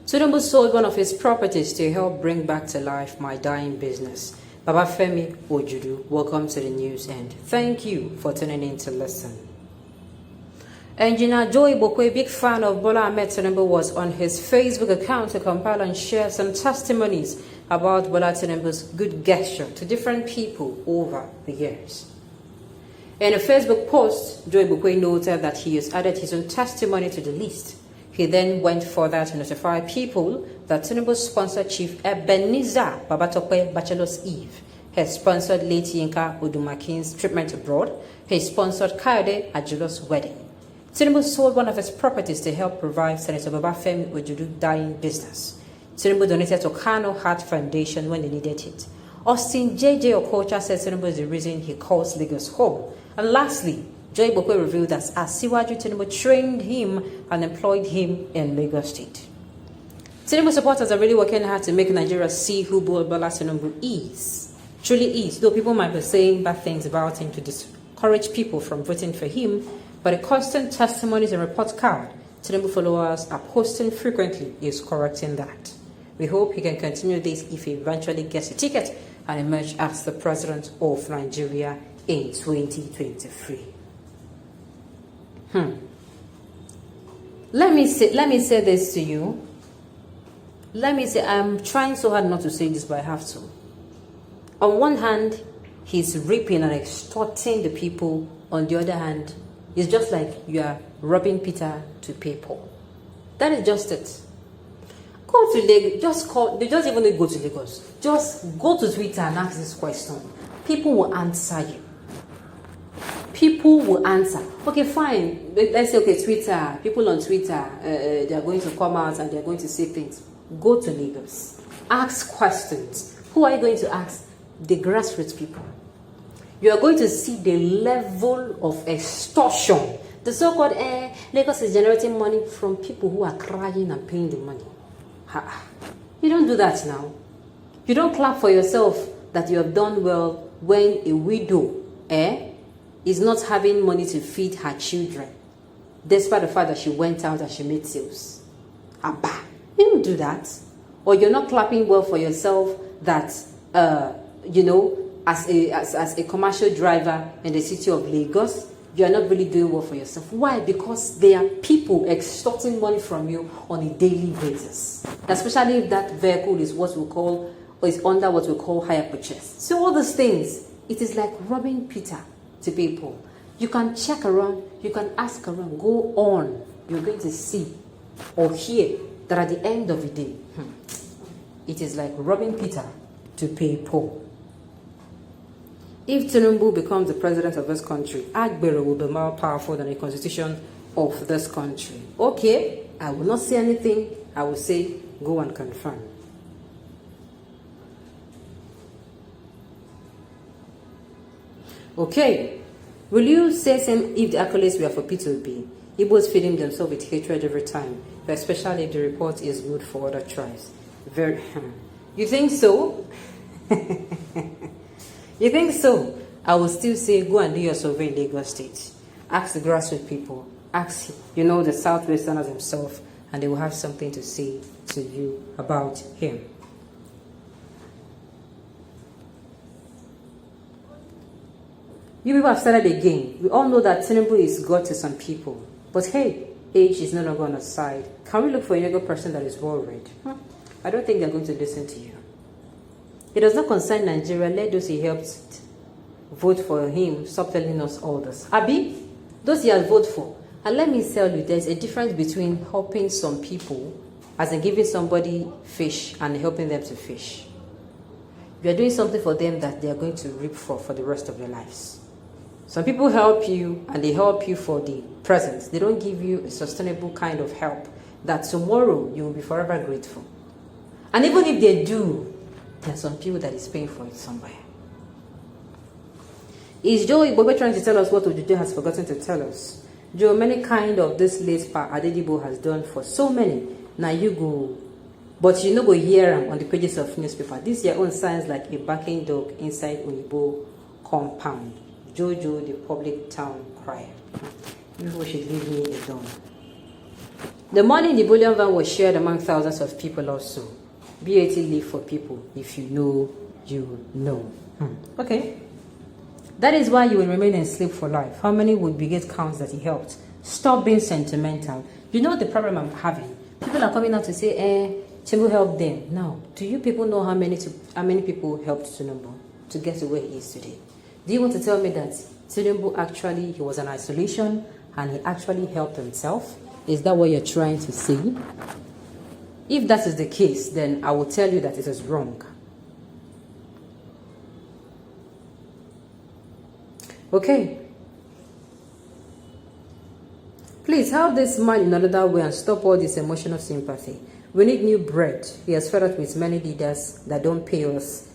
Tinubu sold one of his properties to help bring back to life my dying business. Baba Femi Ojudu, welcome to the news and thank you for tuning in to listen. Engineer Joy Bokwe, a big fan of Bola Ahmed Tinubu, was on his Facebook account to compile and share some testimonies about Bola Tinubu's good gesture to different people over the years. In a Facebook post, Joy Bokwe noted that he has added his own testimony to the list. He then went further to notify people that Tinubu sponsored Chief Ebenezer Babatope Bachelor's Eve. He sponsored late Yinka Odumakin's treatment abroad. He sponsored Kayode Ajilo's wedding. Tinubu sold one of his properties to help provide Senator Baba Femi Ojudu dying business. Tinubu donated to Kano Heart Foundation when they needed it. Austin J.J. Okocha said Tinubu is the reason he calls Lagos home. And lastly, Joy Bokwe revealed that Asiwaju Tinubu trained him and employed him in Lagos State. Tinubu supporters are really working hard to make Nigeria see who Bola Tinubu is. Truly is, though people might be saying bad things about him to discourage people from voting for him, but the constant testimonies and report card Tinubu followers are posting frequently is correcting that. We hope he can continue this if he eventually gets a ticket and emerge as the president of Nigeria in 2023. Let me say this to you. I'm trying so hard not to say this, but I have to. On one hand, he's raping and extorting the people. On the other hand, it's just like you are robbing Peter to pay Paul. That is just it. Go to Lagos. Just even go to Lagos. Just go to Twitter and ask this question. People will answer you. People will answer. Okay, fine. Let's say, okay, Twitter. People on Twitter, they are going to come out and they are going to say things. Go to Lagos. Ask questions. Who are you going to ask? The grassroots people. You are going to see the level of extortion. The so-called Lagos is generating money from people who are crying and paying the money. You don't do that now. You don't clap for yourself that you have done well when a widow is not having money to feed her children, despite the fact that she went out and she made sales. Abba, you don't do that. Or you're not clapping well for yourself that, as a commercial driver in the city of Lagos, you are not really doing well for yourself. Why? Because there are people extorting money from you on a daily basis, especially if that vehicle is what we call, or is under what we call hire purchase. So all these things, it is like robbing Peter to people. You can check around, you can ask around, go on. You're going to see or hear that at the end of the day, it is like robbing Peter to pay Paul. If Tinubu becomes the president of this country, Agbero will be more powerful than the constitution of this country. Okay, I will not say anything. I will say, go and confirm. Okay, will you say same if the accolades were for P2B? Igbos feeding themselves with hatred every time, especially if the report is good for other tribes. You think so? You think so? I will still say go and do your survey in Lagos State. Ask the grassroots people. Ask, the Southwesterners themselves, and they will have something to say to you about him. You people have started again. We all know that Tinubu is God to some people. But hey, age is no longer on our side. Can we look for a younger person that is well-read? I don't think they're going to listen to you. It does not concern Nigeria. Let those he helped vote for him stop telling us all this. Abi, those he has voted for. And let me tell you, there's a difference between helping some people, as in giving somebody fish and helping them to fish. You are doing something for them that they are going to reap for the rest of their lives. Some people help you and they help you for the present. They don't give you a sustainable kind of help that tomorrow you will be forever grateful. And even if they do, there are some people that is paying for it somewhere. Is Joe Igbobe trying to tell us what Ojudu has forgotten to tell us? Joe, many kind of this late Pa Adedibo has done for so many. Now you go, but you no go hear them on the pages of newspaper. This your own signs like a barking dog inside Oyibo compound. Jojo, the public town crier. Maybe we should leave me alone. The money in the bullion van was shared among thousands of people also. BAT leave for people. If you know, you know. Okay. That is why you will remain enslaved for life. How many would brigade counts that he helped? Stop being sentimental. You know the problem I'm having? People are coming out to say, Tinubu helped them. Now, do you people know how many people helped Tinubu to get to where he is today? Do you want to tell me that Tinubu actually, he was in isolation and he actually helped himself? Is that what you're trying to say? If that is the case, then I will tell you that it is wrong. Okay. Please help this man in another way and stop all this emotional sympathy. We need new bread. He has fed up with many leaders that don't pay us.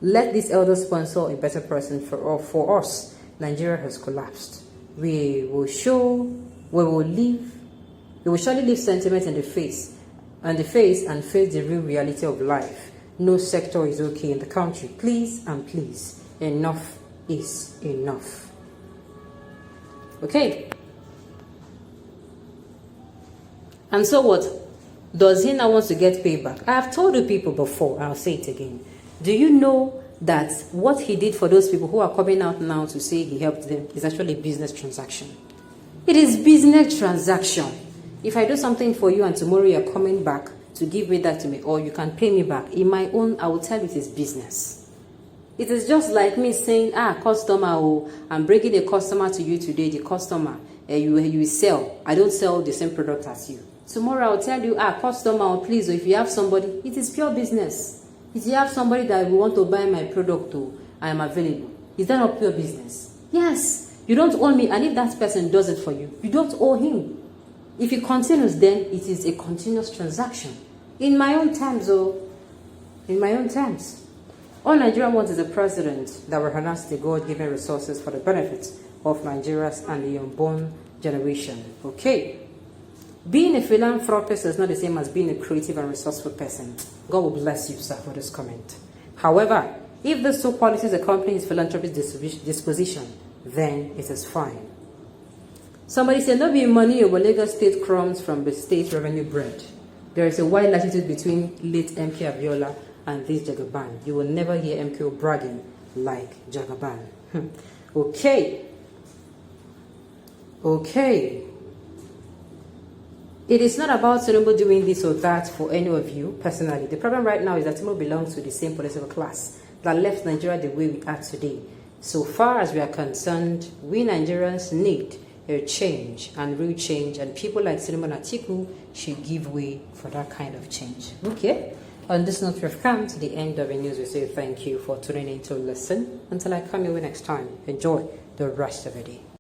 Let this elder sponsor a better person for us. Nigeria has collapsed. We will surely leave sentiment in the face and face the real reality of life. No sector is okay in the country. Please and please, enough is enough. Okay. And so what? Does he now want to get payback? I have told you people before, I'll say it again. Do you know that what he did for those people who are coming out now to say he helped them is actually a business transaction? It is business transaction. If I do something for you and tomorrow you're coming back to give me that to me, or you can pay me back, in my own, I will tell you it is business. It is just like me saying, customer, I'm bringing a customer to you today, the customer, you sell. I don't sell the same product as you. Tomorrow I'll tell you, customer, please, if you have somebody, it is pure business. If you have somebody that will want to buy my product, I am available. Is that not pure business? Yes. You don't owe me, and if that person does it for you, you don't owe him. If he continues, then it is a continuous transaction. In my own terms, in my own terms. All Nigeria wants is a president that will harness the God-given resources for the benefit of Nigerians and the unborn generation. Okay. Being a philanthropist is not the same as being a creative and resourceful person. God will bless you, sir, for this comment. However, if the two policies accompany his philanthropic disposition, then it is fine. Somebody said, no be money over Lagos State crumbs from the state revenue bread. There is a wide latitude between late MK Abiola and this Jagaban. You will never hear MKO bragging like Jagaban. Okay. Okay. It is not about Tinubu doing this or that for any of you personally. The problem right now is that Tinubu belongs to the same political class that left Nigeria the way we are today. So far as we are concerned, we Nigerians need a change and real change, and people like Tinubu and Atiku should give way for that kind of change. Okay. On this note, we have come to the end of the news. We say thank you for tuning in to listen. Until I come your way next time, enjoy the rest of the day.